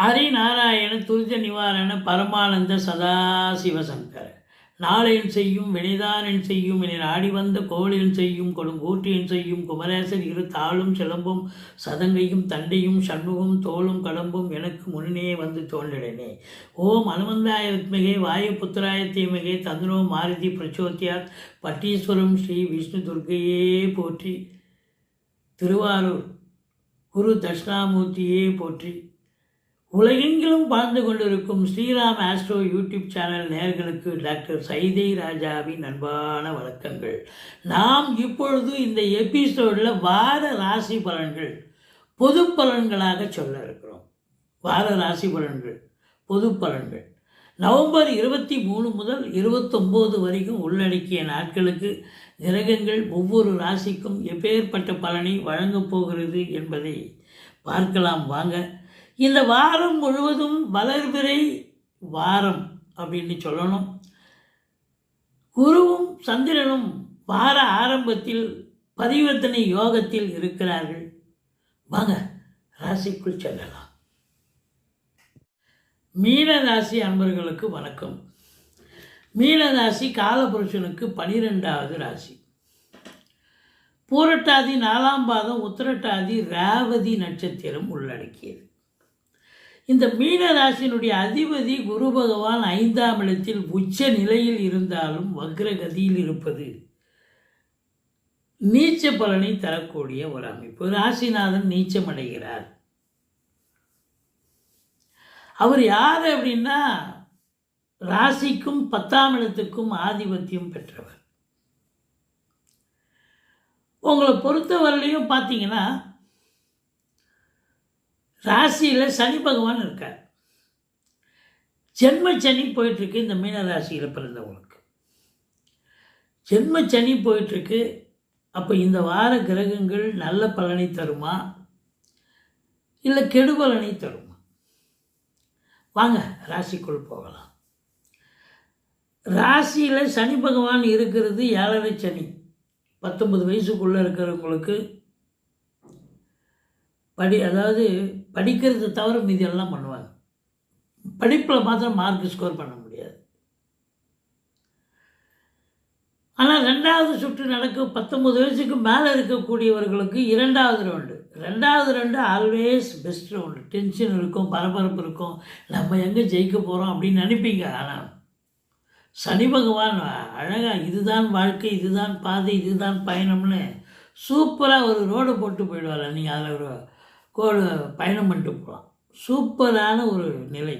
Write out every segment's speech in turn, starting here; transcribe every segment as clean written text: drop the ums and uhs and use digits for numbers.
ஹரிநாராயண துரித நிவாரண பரமானந்த சதாசிவசங்கர நாளென் செய்யும் வினைதானென் செய்யும் என நாடி வந்த கோளென் செய்யும் கொடுங்கூற்றியன் செய்யும் குமரேசர் இரு தாளும் சிலம்பும் சதங்கையும் தண்டையும் சண்முகம் தோளும் கடம்பும் எனக்கு முன்னே வந்து தோன்றிடனே. ஓம் அனுமந்தாய வித்மகே வாயுபுத்திராய தீமகே தந்தனோ மாருதி பிரச்சோத்தியாத் பட்டீஸ்வரம் ஸ்ரீ விஷ்ணு துர்க்கையே போற்றி. திருவாரூர் குரு தட்சிணாமூர்த்தியே போற்றி. உலகெங்கிலும் வாழ்ந்து கொண்டிருக்கும் ஸ்ரீராம் ஆஸ்ட்ரோ யூடியூப் சேனல் நேயர்களுக்கு டாக்டர் சைதை ராஜாவின் அன்பான வணக்கங்கள். நாம் இப்பொழுது இந்த எபிசோடில் வார ராசி பலன்கள் பொது பலன்களாக சொல்ல இருக்கிறோம். வார ராசி பலன்கள் பொது பலன்கள் நவம்பர் 23 முதல் 29 வரைக்கும் உள்ளடக்கிய நாட்களுக்கு கிரகங்கள் ஒவ்வொரு ராசிக்கும் எப்பேற்பட்ட பலனை வழங்கப் போகிறது என்பதை பார்க்கலாம் வாங்க. இந்த வாரம் முழுவதும் வளர்பிறை வாரம் அப்படின்னு சொல்லணும். குருவும் சந்திரனும் வார ஆரம்பத்தில் பரிவர்த்தனை யோகத்தில் இருக்கிறார்கள். வாங்க ராசிக்குள் செல்லலாம். மீன ராசி அன்பர்களுக்கு வணக்கம். மீன ராசி காலபுருஷனுக்கு 12வது ராசி. பூரட்டாதி 4ஆம் பாதம் உத்திரட்டாதி ரேவதி நட்சத்திரம் உள்ளடக்கியது. இந்த மீன ராசியினுடைய அதிபதி குரு பகவான் 5ஆம் இடத்தில் உச்ச நிலையில் இருந்தாலும் வக்ரகதியில் இருப்பது நீச்ச பலனை தரக்கூடிய ஒரு அமைப்பு. ராசிநாதன் நீச்சமடைகிறார். அவர் யார் அப்படின்னா ராசிக்கும் 10ஆம் இடத்துக்கும் ஆதிபத்தியம் பெற்றவர். உங்களை பொறுத்தவரையிலையும் பார்த்தீங்கன்னா ராசியில் சனி பகவான் இருக்கார். ஜென்ம சனி போயிட்டுருக்கு. இந்த மீன ராசியில் பிறந்தவங்களுக்கு ஜென்ம சனி போயிட்டுருக்கு. அப்போ இந்த வார கிரகங்கள் நல்ல பலனை தருமா இல்லை கெடு பலனை தருமா? வாங்க ராசிக்குள் போகலாம். ராசியில் சனி பகவான் இருக்கிறது 7.5 சனி. 19 வயசுக்குள்ளே இருக்கிறவங்களுக்கு அதாவது படிக்கிறது தவிர மீதி எல்லாம் பண்ணுவாங்க. படிப்பில் மாத்திரம் மார்க் ஸ்கோர் பண்ண முடியாது. ஆனால் 2வது சுற்று நடக்கும் 19 வயசுக்கு மேலே இருக்கக்கூடியவர்களுக்கு 2வது round always best round. Tension இருக்கும், பரபரப்பு இருக்கும், நம்ம எங்கே ஜெயிக்க போகிறோம் அப்படின்னு நினைப்பீங்க. ஆனால் சனி பகவான் அழகாக இதுதான் வாழ்க்கை, இதுதான் பாதை, இதுதான் பயணம்னு சூப்பராக ஒரு ரோடு போட்டு போயிடுவார். நீங்கள் அதில் ஒரு பயணம் பண்ணிட்டு போகலாம். சூப்பரான ஒரு நிலை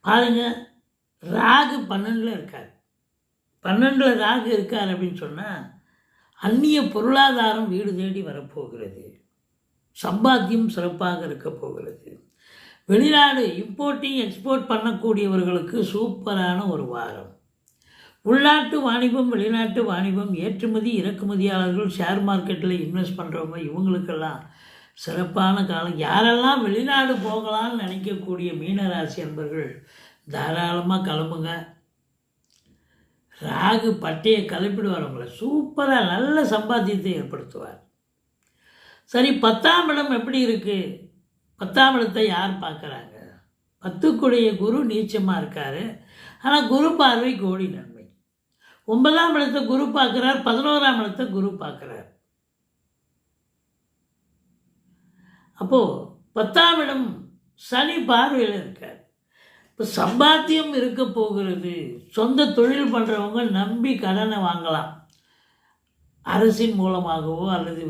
பாருங்கள். ராகு 12ல் இருக்கார். 12ல் ராகு இருக்கார் அப்படின்னு சொன்னால் அந்நிய பொருளாதாரம் வீடு தேடி வரப்போகிறது. சம்பாத்தியம் சிறப்பாக இருக்க போகிறது. வெளிநாடு இம்போர்ட்டிங் எக்ஸ்போர்ட் பண்ணக்கூடியவர்களுக்கு சூப்பரான ஒரு வாரம். உள்நாட்டு வாணிபம், வெளிநாட்டு வாணிபம், ஏற்றுமதி இறக்குமதியாளர்கள், ஷேர் மார்க்கெட்டில் இன்வெஸ்ட் பண்ணுறவங்க, இவங்களுக்கெல்லாம் சிறப்பான காலம். யாரெல்லாம் வெளிநாடு போகலான்னு நினைக்கக்கூடிய மீனராசி அன்பர்கள் தாராளமாக கிளம்புங்க. ராகு பட்டையை கிளப்பிடுவார். உங்களை சூப்பராக நல்ல சம்பாத்தியத்தை ஏற்படுத்துவார். சரி, 10ஆம் இடம் எப்படி இருக்குது? 10ஆம் இடத்தை யார் பார்க்குறாங்க? 10க்குடைய குரு நீச்சமாக இருக்கார். ஆனால் குரு பார்வை கோடி நன்மை. 9ஆம் இடத்தை குரு பார்க்குறார். 11ஆம் இடத்தை குரு பார்க்குறார். அப்போது 10ஆம் இடம் சனி பார்வையில் இருக்கார். இப்போ சம்பாத்தியம் இருக்க போகிறது. சொந்த தொழில் பண்ணுறவங்க நம்பி கடனை வாங்கலாம். அரசின் மூலமாகவோ அல்லது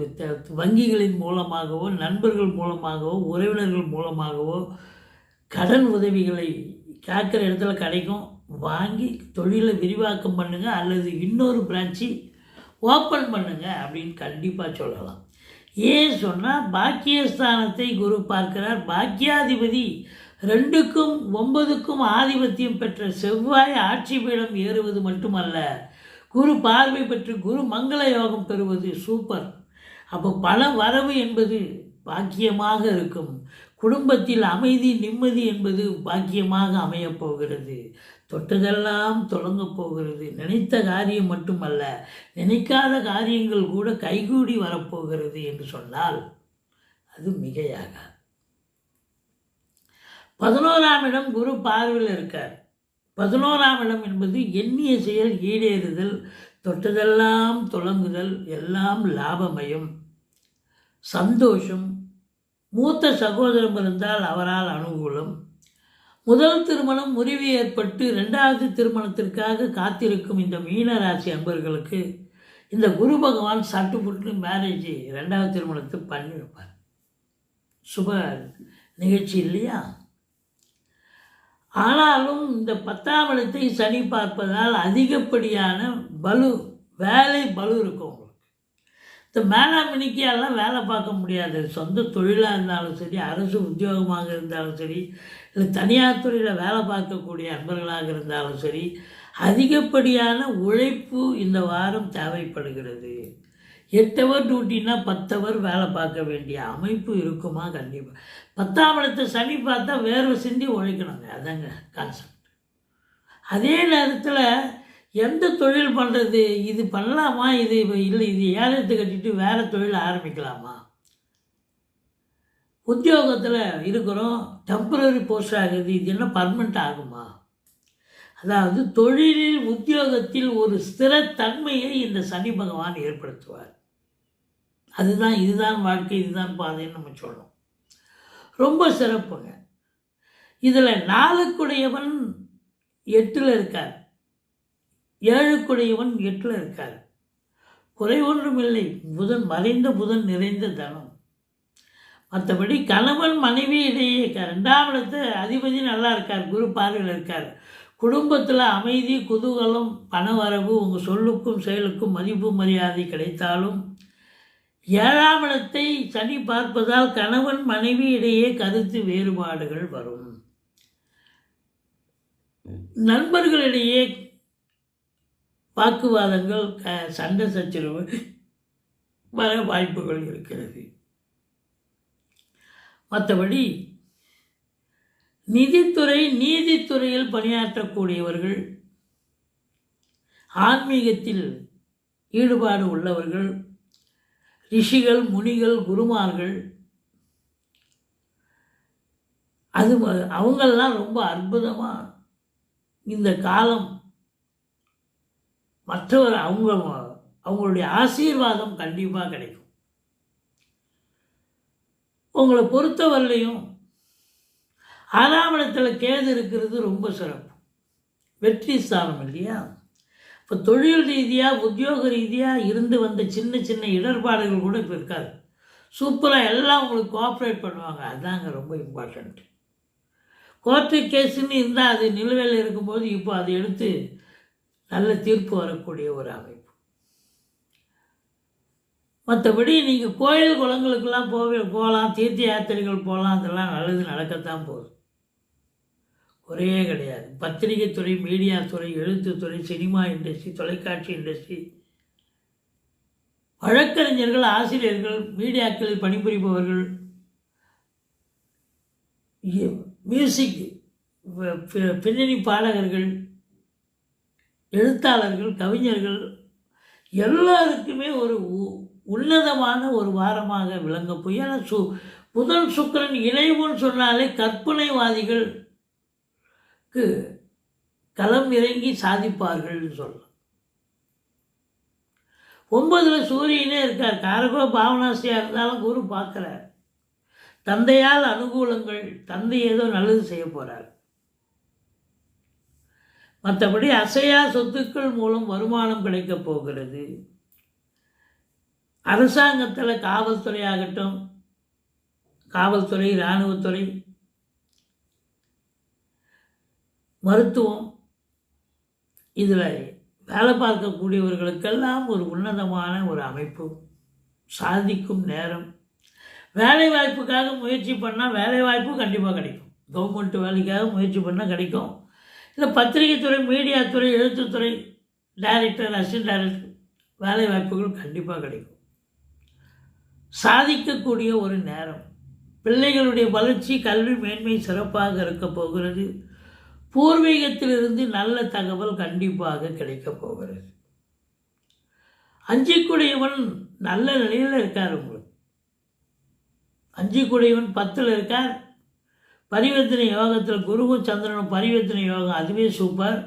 வங்கிகளின் மூலமாகவோ நண்பர்கள் மூலமாகவோ உறவினர்கள் மூலமாகவோ கடன் உதவிகளை கேட்குற இடத்துல கிடைக்கும். வாங்கி தொழிலை விரிவாக்கம் பண்ணுங்கள் அல்லது இன்னொரு பிரான்ச்சு ஓப்பன் பண்ணுங்கள் அப்படின்னு கண்டிப்பாக சொல்லலாம். ஏன் சொன்னால் பாக்கியஸ்தானத்தை குரு பார்க்கிறார். பாக்கியாதிபதி 2க்கும் 9க்கும் ஆதிபத்தியம் பெற்ற செவ்வாய் ஆட்சி பீடம் ஏறுவது மட்டுமல்ல, குரு பார்வை பெற்று குரு மங்கள யோகம் பெறுவது சூப்பர். அப்போ பண வரவு என்பது பாக்கியமாக இருக்கும். குடும்பத்தில் அமைதி நிம்மதி என்பது பாக்கியமாக அமையப் போகிறது. தொட்டதெல்லாம் தொடங்கப் போகிறது. நினைத்த காரியம் மட்டுமல்ல, நினைக்காத காரியங்கள் கூட கைகூடி வரப்போகிறது என்று சொன்னால் அது மிகையாக. 11ஆம் இடம் குரு பார்வையில் இருக்கார். 11ஆம் இடம் என்பது எண்ணிய செயல் ஈடேறுதல், தொட்டதெல்லாம் தொடங்குதல், எல்லாம் லாபமயம், சந்தோஷம். மூத்த சகோதரம் இருந்தால் அவரால் அனுகூலம். முதல் திருமணம் முறிவு ஏற்பட்டு 2வது திருமணத்திற்காக காத்திருக்கும் இந்த மீனராசி அன்பர்களுக்கு இந்த குரு பகவான் சட்டுப்புட்டு மேரேஜ் 2வது திருமணத்தை பண்ணி வைப்பார். சுப நிகழ்ச்சி இல்லையா? ஆனாலும் இந்த 10ஆம் இடத்தை சனி பார்ப்பதால் அதிகப்படியான வேலை பலு இருக்கும் உங்களுக்கு. இந்த மேலாமினிக்கையெல்லாம் வேலை பார்க்க முடியாது. சொந்த தொழிலாக இருந்தாலும் சரி, அரசு உத்தியோகமாக இருந்தாலும் சரி, இல்லை தனியார் துறையில் வேலை பார்க்கக்கூடிய அன்பர்களாக இருந்தாலும் சரி, அதிகப்படியான உழைப்பு இந்த வாரம் தேவைப்படுகிறது. 8 ஹவர் டியூட்டின்னா 10 ஹவர் வேலை பார்க்க வேண்டிய அமைப்பு இருக்குமா? கண்டிப்பாக. 10ஆம் இடத்தை சனி பார்த்தா வேர்வை சிந்தி உழைக்கணுங்க. அதாங்க கான்செப்ட். அதே நேரத்தில் எந்த தொழில் பண்ணுறது, இது பண்ணலாமா, இது இல்லை, இது ஏலத்தை கட்டிட்டு வேறு தொழில் ஆரம்பிக்கலாமா? உத்தியோகத்தில் இருக்கிறோம், டெம்பரரி போஸ்ட் ஆகுது, இது என்ன பர்மனெண்ட் ஆகுமா? அதாவது தொழிலில் உத்தியோகத்தில் ஒரு ஸ்திரத்தன்மையை இந்த சனி பகவான் ஏற்படுத்துவார். இதுதான் வாழ்க்கை, இதுதான் பாதைன்னு நம்ம சொல்லணும். ரொம்ப சிறப்புங்க. இதில் 4க்குடையவன் 8ல் இருக்கார், 7க்குடையவன் 8ல் இருக்கார். குறை ஒன்றும் இல்லை. மறைந்த புதன் நிறைந்த தனம். மற்றபடி கணவன் மனைவி இடையே 2ஆம் இடத்து அதிபதி நல்லா இருக்கார், குரு பார்வையில் இருக்கார். குடும்பத்தில் அமைதி, குதூகலம், பணவரவு, உங்கள் சொல்லுக்கும் செயலுக்கும் மதிப்பு மரியாதை கிடைத்தாலும் 7ஆம் இடத்தை சனி பார்ப்பதால் கணவன் மனைவி இடையே கருத்து வேறுபாடுகள் வரும். நண்பர்களிடையே வாக்குவாதங்கள், சண்டை சச்சரவு வர வாய்ப்புகள் இருக்கிறது. மற்றபடி நிதித்துறை, நீதித்துறையில் பணியாற்றக்கூடியவர்கள், ஆன்மீகத்தில் ஈடுபாடு உள்ளவர்கள், ரிஷிகள், முனிகள், குருமார்கள், அவங்கெல்லாம் ரொம்ப அற்புதமாக இந்த காலம் அவங்களுடைய ஆசீர்வாதம் கண்டிப்பாக கிடைக்கும். உங்களை பொறுத்தவரையிலையும் 6ஆம் இடத்துல கேது இருக்கிறது ரொம்ப சிறப்பு. வெற்றி ஸ்தானம் இல்லையா? இப்போ தொழில் ரீதியாக, உத்தியோக ரீதியாக இருந்து வந்த சின்ன சின்ன இடர்பாடுகள் கூட இப்போ இருக்காது. சூப்பராக எல்லாம் உங்களுக்கு கோஆப்ரேட் பண்ணுவாங்க. அதுதாங்க ரொம்ப இம்பார்ட்டண்ட். கோர்ட்டு கேஸுன்னு இருந்தால் அது நிலுவையில் இருக்கும்போது இப்போ அதை எடுத்து நல்ல தீர்ப்பு வரக்கூடிய ஒரு அமைப்பு. மற்றபடி நீங்கள் கோயில் குளங்களுக்கெல்லாம் போகலாம், தீர்த்த யாத்திரைகள் போகலாம், அதெல்லாம் நல்லது நடக்கத்தான் போகுது. குறையே கிடையாது. பத்திரிகை துறை, மீடியா துறை, எழுத்துத்துறை, சினிமா இண்டஸ்ட்ரி, தொலைக்காட்சி இண்டஸ்ட்ரி, வழக்கறிஞர்கள், ஆசிரியர்கள், மீடியாக்களில் பணிபுரிபவர்கள், மியூசிக் பின்னணி பாடகர்கள், எழுத்தாளர்கள், கவிஞர்கள் எல்லாருக்குமே ஒரு உன்னதமான ஒரு வாரமாக விளங்க போய். ஏன்னா புதன் சுக்கிரன் இணைவுன்னு சொன்னாலே கற்பனைவாதிகளுக்கு களம் இறங்கி சாதிப்பார்கள்னு சொல்லலாம். 9ல் சூரியனே இருக்கார். காரகோ பாவனாசியாக இருந்தாலும் குரு பார்க்குறார். தந்தையால் அனுகூலங்கள், தந்தை ஏதோ நல்லது செய்ய போகிறார். மற்றபடி அசையா சொத்துக்கள் மூலம் வருமானம் கிடைக்கப் போகிறது. அரசாங்கத்தில் காவல்துறை ஆகட்டும், காவல்துறை, இராணுவத்துறை, மருத்துவம், இதில் வேலை பார்க்கக்கூடியவர்களுக்கெல்லாம் ஒரு உன்னதமான ஒரு அமைப்பு, சாதிக்கும் நேரம். வேலை வாய்ப்புக்காக முயற்சி பண்ணால் வேலை வாய்ப்பு கண்டிப்பாக கிடைக்கும். கவர்மெண்ட் வேலைக்காக முயற்சி பண்ணால் கிடைக்கும். இல்லை பத்திரிகை துறை, மீடியா துறை, எழுத்துத்துறை, டைரக்டர், அசிஸ்டன்ட் டைரக்டர் வேலை வாய்ப்புகள் கண்டிப்பாக கிடைக்கும். சாதிக்கக்கூடிய ஒரு நேரம். பிள்ளைகளுடைய வளர்ச்சி, கல்வி மேன்மை சிறப்பாக இருக்க போகிறது. பூர்வீகத்திலிருந்து நல்ல தகவல் கண்டிப்பாக கிடைக்கப் போகிறது. 5க்குடையவன் நல்ல நிலையில் இருக்கார். உங்களுக்கு 5க்குடையவன் 10ல் இருக்கார். பரிவர்த்தனை யோகத்தில் குருவும் சந்திரனும் பரிவர்த்தனை யோகம், அதுவே சூப்பர்.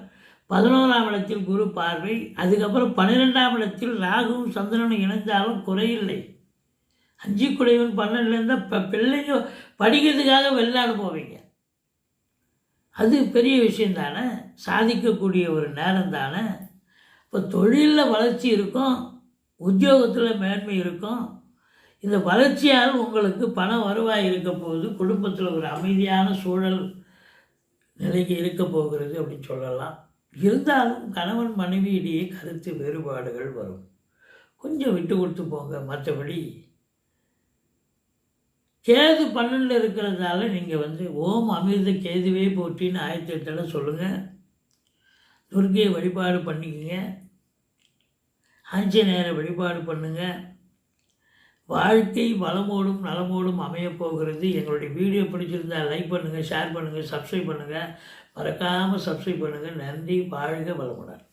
11ஆம் இடத்தில் குரு பார்வை. அதுக்கப்புறம் 12ஆம் இடத்தில் ராகுவும் சந்திரனும் இணைந்தாலும் குறையில்லை. 5 குடைவன் 12 இருந்தால் பிள்ளைங்க படிக்கிறதுக்காக வெளிநாடு போவீங்க. அது பெரிய விஷயம் தானே, சாதிக்கக்கூடிய ஒரு நேரம் தானே. இப்போ தொழிலில் வளர்ச்சி இருக்கும், உத்தியோகத்தில் மேன்மை இருக்கும். இந்த வளர்ச்சியால் உங்களுக்கு பண வருவாய் இருக்க போகுது. குடும்பத்தில் ஒரு அமைதியான சூழல் நிலைக்கு இருக்க போகிறது அப்படின்னு சொல்லலாம். இருந்தாலும் கணவன் மனைவியிடையே கருத்து வேறுபாடுகள் வரும். கொஞ்சம் விட்டு கொடுத்து போங்க. மற்றபடி கேது 12 இருக்கிறதால நீங்கள் ஓம் அமிர்த கேதுவே போட்டின்னு 1008 சொல்லுங்கள். துர்க்கையை வழிபாடு பண்ணிக்கங்க. ஆஞ்சநேயரை வழிபாடு பண்ணுங்கள். வாழ்க்கை வளமோடும் நலமோடும் அமையப்போகிறது. எங்களுடைய வீடியோ பிடிச்சிருந்தால் லைக் பண்ணுங்கள், ஷேர் பண்ணுங்கள், சப்ஸ்கிரைப் பண்ணுங்கள். மறக்காமல் சப்ஸ்கிரைப் பண்ணுங்கள். நன்றி. வாழ்க வளமுடன்.